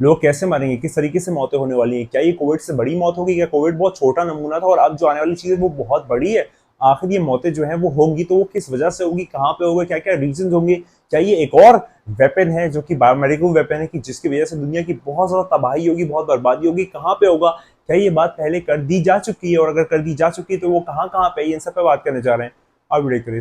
लोग कैसे मरेंगे, किस तरीके से मौतें होने वाली हैं, क्या ये कोविड से बड़ी मौत होगी, क्या कोविड बहुत छोटा नमूना था और अब जो आने वाली चीज़ है वो बहुत बड़ी है। आखिर ये मौतें जो हैं वो होंगी तो वो किस वजह से होगी, कहाँ पे होगी, क्या क्या रीजन होंगे, क्या ये एक और वेपन है जो कि बायोमेडिकल वेपन है कि जिसकी वजह से दुनिया की बहुत ज़्यादा तबाही होगी, बहुत बर्बादी होगी, कहाँ पे होगा, क्या ये बात पहले कर दी जा चुकी है, और अगर कर दी जा चुकी है तो वो कहाँ कहाँ पे है, इन सब पे बात करने जा रहे हैं। आप वीडियो करिए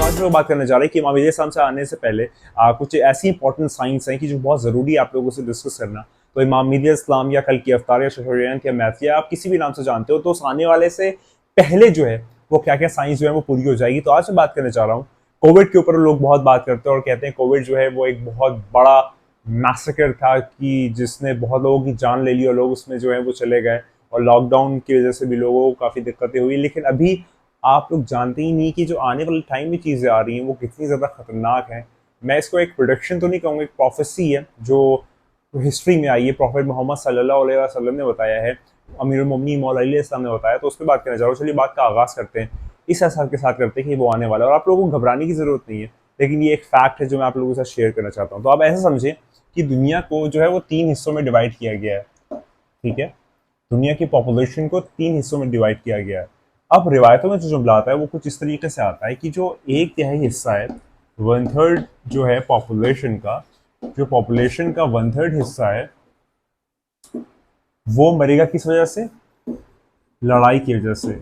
आज लोग बात करने जा रहे हैं कि इमाम इस्लाम से आने से पहले कुछ ऐसी इंपॉर्टेंट साइंस हैं कि जो बहुत ज़रूरी है आप लोगों से डिस्कस करना। तो इमाम इस्लाम या कल की अफ्तार या शहरियान या मैथ या आप किसी भी नाम से जानते हो, तो उस आने वाले से पहले जो है वो क्या क्या साइंस जो है वो पूरी हो जाएगी। तो आज मैं बात करने जा रहा हूँ कोविड के ऊपर। लोग बहुत बात करते हैं और कहते हैं कोविड जो है वो एक बहुत बड़ा मैसेकर था कि जिसने बहुत लोगों की जान ले ली और लोग उसमें जो है वो चले गए, और लॉकडाउन की वजह से भी लोगों को काफ़ी दिक्कतें हुई। लेकिन अभी आप लोग जानते ही नहीं कि जो आने वाले टाइम में चीज़ें आ रही हैं वो कितनी ज़्यादा खतरनाक हैं। मैं इसको एक प्रोडिक्शन तो नहीं कहूँगा, एक प्रोफेसी है जो हिस्ट्री में आई है। प्रॉफेट मोहम्मद सल्लल्लाहु अलैहि वसल्लम ने बताया है, अमीरुल मोमिनीन मौला अली इस्लाम ने बताया। तो उस पर बात करना चाह रहा हूँ। चलिए बात का आगाज़ करते हैं, इस एहसास के साथ करते हैं कि वो आने वाला है और आप लोगों को घबराने की ज़रूरत नहीं है। लेकिन ये एक फैक्ट है जो मैं आप लोगों के साथ शेयर करना चाहता हूँ। तो आप ऐसा समझें कि दुनिया को जो है वो 3 हिस्सों में डिवाइड किया गया है, ठीक है। दुनिया की पॉपुलेशन को 3 हिस्सों में डिवाइड किया गया है। अब रिवायतों में जो जुमला आता है वो कुछ इस तरीके से आता है कि जो 1/3 हिस्सा है, 1/3 जो है पॉपुलेशन का, जो पॉपुलेशन का 1/3 हिस्सा है वो मरेगा किस वजह से? लड़ाई की वजह से।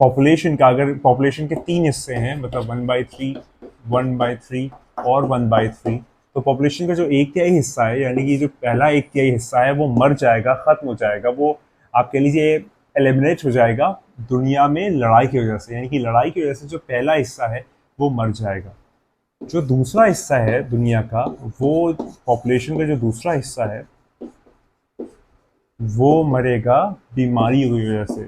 पॉपुलेशन का, अगर पॉपुलेशन के 3 हिस्से हैं, मतलब 1/3, 1/3 और 1/3, तो पॉपुलेशन का जो 1/3 हिस्सा है, यानी कि जो पहला 1/3 हिस्सा है वो मर जाएगा, खत्म हो जाएगा। वो आप कह लीजिए एलिमिनेट हो जाएगा दुनिया में लड़ाई की वजह से। यानी कि लड़ाई की वजह से जो पहला हिस्सा है वो मर जाएगा। जो दूसरा हिस्सा है दुनिया का, वो पॉपुलेशन का जो दूसरा हिस्सा है वो मरेगा बीमारी की वजह से।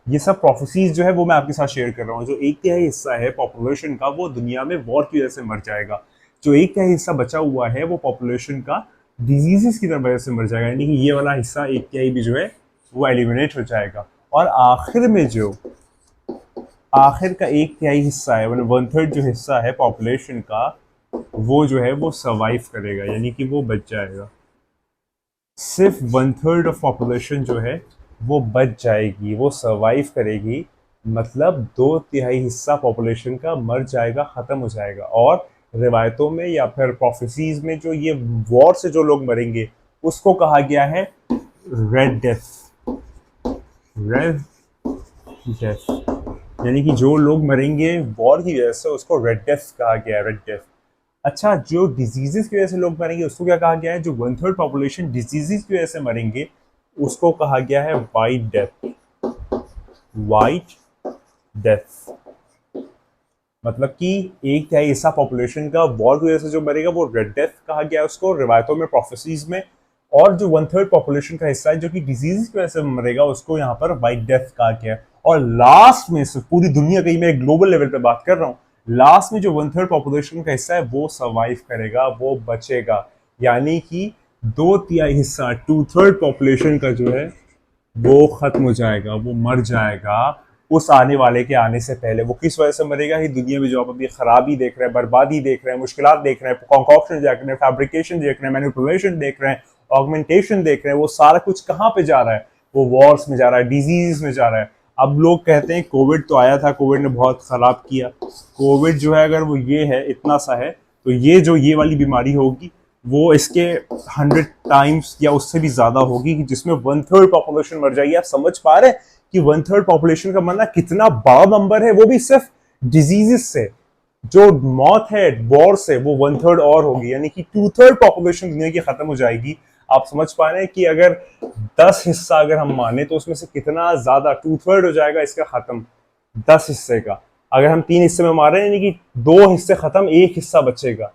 ये सब प्रोफेसीज जो है वो मैं आपके साथ शेयर कर रहा हूँ। जो 1/3 हिस्सा है पॉपुलेशन का वो दुनिया में वॉर की वजह से मर जाएगा। जो 1/3 हिस्सा बचा हुआ है वो पॉपुलेशन का डिजीजेस की वजह से मर जाएगा। यानी कि ये वाला हिस्सा 1/3 भी जो है वो एलिमिनेट हो जाएगा। और आखिर में जो आखिर का 1/3 हिस्सा है, मतलब 1/3 जो हिस्सा है पॉपुलेशन का, वो जो है वो सर्वाइव करेगा, यानी कि वो बच जाएगा। सिर्फ 1/3 ऑफ पॉपुलेशन जो है वो बच जाएगी, वो सर्वाइव करेगी। मतलब 2/3 हिस्सा पॉपुलेशन का मर जाएगा, ख़त्म हो जाएगा। और रिवायतों में या फिर प्रोफेसीज में जो ये वॉर से जो लोग मरेंगे उसको कहा गया है रेड डेथ। रेड डेथ यानी कि जो लोग मरेंगे वॉर की वजह से उसको रेड डेथ कहा गया है, रेड डेथ। अच्छा, जो डिजीजेस की वजह से लोग मरेंगे उसको क्या कहा गया है? जो 1/3 पॉपुलेशन डिजीजेस की वजह से मरेंगे उसको कहा गया है वाइट डेथ। वाइट डेथ मतलब कि 1/3 हिस्सा पॉपुलेशन का वॉर की वजह से जो मरेगा वो रेड डेथ कहा गया है उसको रिवायतों में, प्रोफेसीज में। और जो 1/3 पॉपुलेशन का हिस्सा है जो कि डिजीज की वजह से मरेगा उसको यहाँ पर वाइट डेथ कहा गया है। और लास्ट में से पूरी दुनिया की, मैं ग्लोबल लेवल पे बात कर रहा हूँ, लास्ट में जो 1/3 पॉपुलेशन का हिस्सा है वो सर्वाइव करेगा, वो बचेगा। यानी कि 2/3 हिस्सा, 2/3 पॉपुलेशन का जो है वो खत्म हो जाएगा, वो मर जाएगा उस आने वाले के आने से पहले। वो किस वजह से मरेगा? ही दुनिया में जो आप अभी खराबी देख रहे हैं, बर्बादी देख रहे हैं, मुश्किलात देख रहे हैं, कॉन्कॉक्शन देख रहे हैं, फैब्रिकेशन देख रहे हैं, मैनिपुलेशन देख रहे हैं, ऑगमेंटेशन देख रहे हैं, वो सारा कुछ कहाँ पे जा रहा है? वो वॉर्स में जा रहा है, डिजीज में जा रहा है। अब लोग कहते हैं कोविड तो आया था, कोविड ने बहुत खराब किया। कोविड जो है अगर वो ये है, इतना सा है, तो ये जो ये वाली बीमारी होगी वो इसके 100 टाइम्स या उससे भी ज्यादा होगी, कि जिसमें 1/3 पॉपुलेशन मर जाएगी। आप समझ पा रहे हैं कि 1/3 पॉपुलेशन का मरना कितना बड़ा नंबर है? वो भी सिर्फ डिजीजेस से। जो मौत है वॉर से वो 1/3 और होगी, यानी कि 2/3 पॉपुलेशन दुनिया की खत्म हो जाएगी। आप समझ पा रहे हैं कि अगर 10 हिस्सा अगर हम माने तो उसमें से कितना ज्यादा 2/3 हो जाएगा इसका खत्म, 10 हिस्से का। अगर हम 3 हिस्से में मारे यानी कि 2 हिस्से खत्म, 1 हिस्सा बचेगा।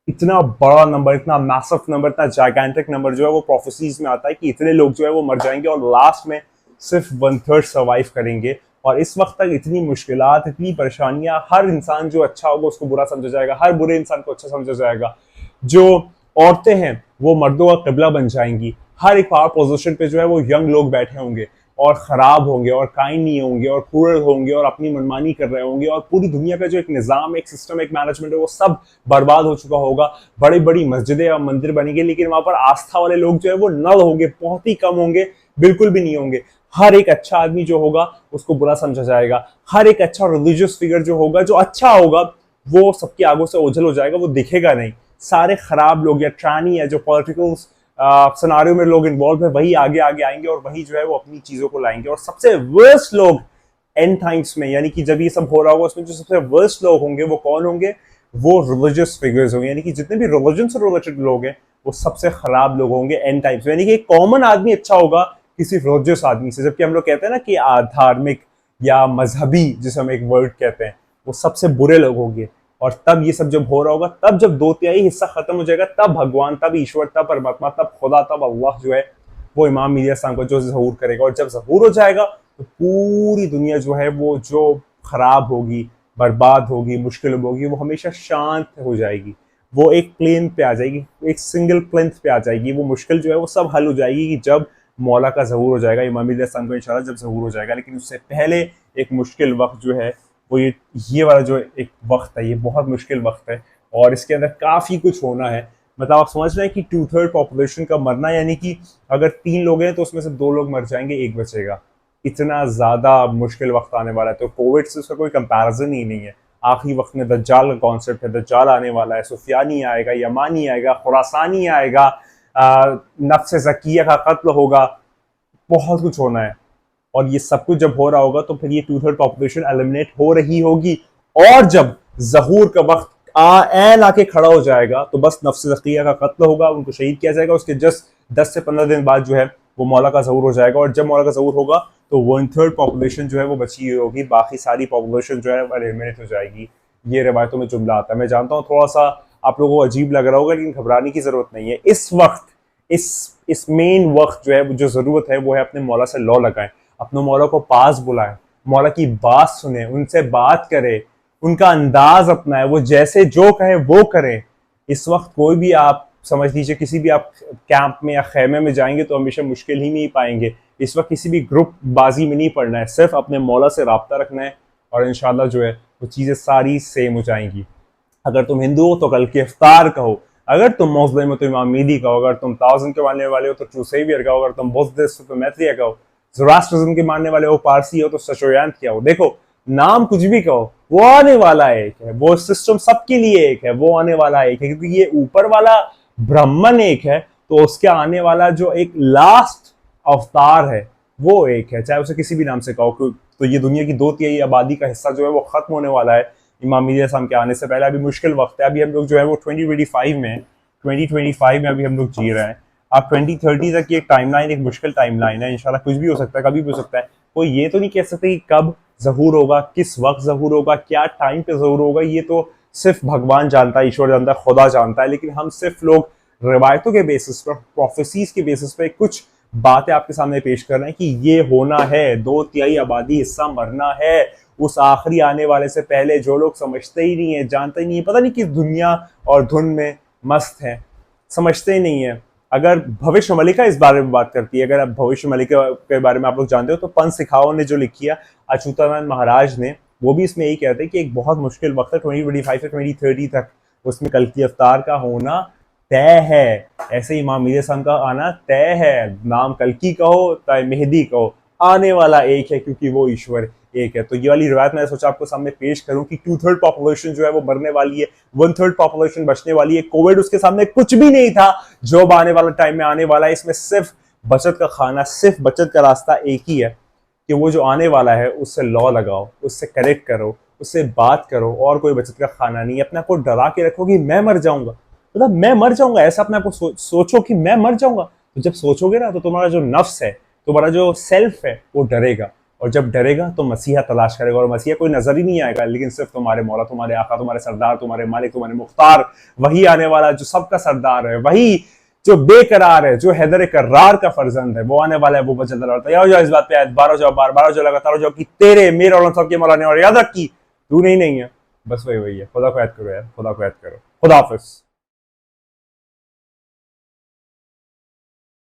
इतना बड़ा नंबर, इतना मैसिव नंबर, इतना जाइगेंटिक नंबर जो है वो प्रोफेसीज में आता है कि इतने लोग जो है वो मर जाएंगे और लास्ट में सिर्फ 1/3 सर्वाइव करेंगे। और इस वक्त तक इतनी मुश्किलात, इतनी परेशानियां, हर इंसान जो अच्छा होगा उसको बुरा समझा जाएगा, हर बुरे इंसान को अच्छा समझा जाएगा, जो औरतें हैं वो मर्दों का किबला बन जाएंगी, हर एक पावर पोजीशन पे जो है वो यंग लोग बैठे होंगे और खराब होंगे और काइंड नहीं होंगे और क्रूरल होंगे और अपनी मनमानी कर रहे होंगे, और पूरी दुनिया का जो एक निज़ाम, एक सिस्टम, एक मैनेजमेंट है वो सब बर्बाद हो चुका होगा। बड़ी बड़ी मस्जिदें और मंदिर बनेंगे लेकिन वहां पर आस्था वाले लोग जो है वो नल होंगे, बहुत ही कम होंगे, बिल्कुल भी नहीं होंगे। हर एक अच्छा आदमी जो होगा उसको बुरा समझा जाएगा, हर एक अच्छा रिलीजियस फिगर जो होगा, जो अच्छा होगा, वो सबकी आगों से ओझल हो जाएगा, वो दिखेगा नहीं। सारे खराब लोग या ट्रानी है, जो पॉलिटिकल सिनारियो में लोग इन्वॉल्व है, वही आगे आगे आएंगे और वही जो है वो अपनी चीजों को लाएंगे। और सबसे वर्स्ट लोग एंड टाइम्स में, यानी कि जब ये सब हो रहा होगा, उसमें जो सबसे वर्स्ट लोग होंगे वो कौन होंगे? वो रिलीजियस फिगर्स होंगे, यानी कि जितने भी रिलीजन से रिलेटेड लोग हैं वो सबसे खराब लोग होंगे एंड टाइम्स में। यानी कि एक कॉमन आदमी अच्छा होगा किसी रिलीजियस आदमी से, जबकि हम लोग कहते हैं ना कि धार्मिक या मजहबी, जिसे हम एक वर्ड कहते हैं, वो सबसे बुरे लोग होंगे। और तब ये सब जब हो रहा होगा, तब जब 2/3 हिस्सा खत्म हो जाएगा, तब भगवान, तब ईश्वर, तब परमात्मा, तब खुदा, तब अल्लाह जो है वो इमाम मेहदी अलैहिस्सलाम को जो ज़हूर करेगा। और जब ज़हूर हो जाएगा तो पूरी दुनिया जो है वो जो खराब होगी, बर्बाद होगी, मुश्किल होगी, वो हमेशा शांत हो जाएगी, वो एक प्लेन पे आ जाएगी, एक सिंगल प्लेंथ पे आ जाएगी। वो मुश्किल जो है वो सब हल हो जाएगी कि जब मौला का ज़हूर हो जाएगा, इमाम मेहदी अलैहिस्सलाम को इंशाल्लाह जब ज़हूर हो जाएगा। लेकिन उससे पहले एक मुश्किल वक्त जो है वो ये वाला जो एक वक्त है, ये बहुत मुश्किल वक्त है और इसके अंदर काफ़ी कुछ होना है। मतलब आप समझ रहे हैं कि 2/3 पॉपुलेशन का मरना, यानी कि अगर 3 लोग हैं तो उसमें से 2 लोग मर जाएंगे, 1 बचेगा। इतना ज़्यादा मुश्किल वक्त आने वाला है। तो कोविड से उसका कोई कंपैरिजन ही नहीं है। आखिरी वक्त में दज्जाल का कॉन्सेप्ट है, दज्जाल आने वाला है, सुफियानी आएगा, यमानी आएगा, खुरासानी आएगा, नफ्स ज़किया का कत्ल होगा, बहुत कुछ होना है। और ये सब कुछ जब हो रहा होगा तो फिर ये 2/3 पॉपुलेशन एलिमिनेट हो रही होगी। और जब ज़हूर का वक्त ऐन आके खड़ा हो जाएगा तो बस नफ्स ज़किया का कत्ल होगा, उनको शहीद किया जाएगा। उसके जस्ट 10 से 15 दिन बाद जो है वो मौला का ज़हूर हो जाएगा। और जब मौला का ज़हूर होगा तो 1/3 पॉपुलेशन जो है वो बची हुई होगी, बाकी सारी पॉपुलेशन जो है वो एलिमिनेट हो जाएगी। ये रिवायतों में जुमला आता है। मैं जानता हूँ थोड़ा सा आप लोगों को अजीब लग रहा होगा, लेकिन घबराने की जरूरत नहीं है। इस वक्त इस मेन वक्त जो है, जो जरूरत है वो है अपने मौला से लौ लगाएं, अपने मौला को पास बुलाएं, मौला की बात सुने, उनसे बात करें, उनका अंदाज अपनाएं, वो जैसे जो कहे वो करें। इस वक्त कोई भी आप समझ लीजिए किसी भी आप कैंप में या खेमे में जाएंगे तो हमेशा मुश्किल ही नहीं पाएंगे। इस वक्त किसी भी ग्रुप बाजी में नहीं पड़ना है, सिर्फ अपने मौला से राब्ता रखना है और इंशाल्लाह जो है वो चीज़ें सारी सेम हो जाएंगी। अगर तुम हिंदू हो तो कल की इफ्तार कहो, अगर तुम मुस्लिम हो तो इमाम मेहदी कहो, अगर तुम ताउज़न के मानने वाले हो तो ट्रू सेवियर कहो, अगर तुम बुद्धिस्ट हो तो मैत्रेय कहो, ज़ोरास्ट्रिज्म के मानने वाले हो, पारसी हो तो सशोयांत किया हो। देखो नाम कुछ भी कहो, वो आने वाला एक है, वो सिस्टम सबके लिए एक है, वो आने वाला एक है, क्योंकि ये ऊपर वाला ब्राह्मण एक है तो उसके आने वाला जो एक लास्ट अवतार है वो एक है, चाहे उसे किसी भी नाम से कहो। तो ये दुनिया की 2/3 आबादी का हिस्सा जो है वो खत्म होने वाला है इमाम मेहदी अलैहिस्सलाम के आने से पहले। अभी मुश्किल वक्त है, अभी हम लोग जो है वो 2025 में 2025 में अभी हम लोग जी रहे हैं। अब 2030 तक की एक टाइमलाइन, एक मुश्किल टाइमलाइन है। इंशाल्लाह कुछ भी हो सकता है, कभी भी हो सकता है। कोई ये तो नहीं कह सकते कि कब ज़हूर होगा, किस वक्त ज़हूर होगा, क्या टाइम पे ज़हूर होगा, ये तो सिर्फ भगवान जानता है, ईश्वर जानता है, खुदा जानता है। लेकिन हम सिर्फ लोग रिवायतों के बेसिस पर, प्रोफेसीज के बेसिस पर कुछ बातें आपके सामने पेश कर रहे हैं कि ये होना है, 2/3 आबादी हिस्सा मरना है उस आखिरी आने वाले से पहले। जो लोग समझते ही नहीं है, जानते ही नहीं है, पता नहीं किस दुनिया और धुन में मस्त है, समझते ही नहीं है। अगर भविष्य मलिका इस बारे में बात करती है, अगर आप भविष्य मलिका के बारे में आप लोग जानते हो तो पंथ सिखाओ ने जो लिखी है, अच्युतानंद महाराज ने, वो भी इसमें यही कहते हैं कि एक बहुत मुश्किल वक्त है 2025 से 2030 तक, उसमें कल की अवतार का होना तय है। ऐसे ही इमाम मेहदी अलैहिस्सलाम का आना तय है। नाम कल की कहो चाहे मेहदी कहो, आने वाला एक है क्योंकि वो ईश्वर एक है। तो ये वाली रिवायत मैंने सोचा आपको सामने पेश करूं कि 2/3 पॉपुलेशन जो है वो मरने वाली है, 1/3 पॉपुलेशन बचने वाली है। कोविड उसके सामने कुछ भी नहीं था, जो आने वाला टाइम में आने वाला है। इसमें सिर्फ बचत का खाना, सिर्फ बचत का रास्ता एक ही है कि वो जो आने वाला है उससे लॉ लगाओ, उससे करेक्ट करो, उससे बात करो, और कोई बचत का खाना नहीं। अपने आप को डरा के रखो कि मैं मर जाऊंगा, मतलब मैं मर जाऊंगा, ऐसा अपने आप को सोचो कि मैं मर जाऊंगा। तो जब सोचोगे ना तो तुम्हारा जो नफ्स है, तुम्हारा जो सेल्फ है वो डरेगा, और जब डरेगा तो मसीहा तलाश करेगा, और मसीहा कोई नजर ही नहीं आएगा, लेकिन सिर्फ तुम्हारे मौला, तुम्हारे आका, तुम्हारे सरदार, तुम्हारे मालिक, तुम्हारे मुख्तार, वही आने वाला जो सबका सरदार है, वही जो बेकरार है, जो हैदर करार का फर्जंद है, वो आने वाला है, वो बचल रहा है। जाओ इस बात पे 12 जाओ 12 जाओ लगातार जाओ कि तेरे मेरे और सब के मौलाने, और याद रख की तू नहीं है। बस वही है। खुदा को याद करो यार, खुदा को याद करो। खुदा हाफिज।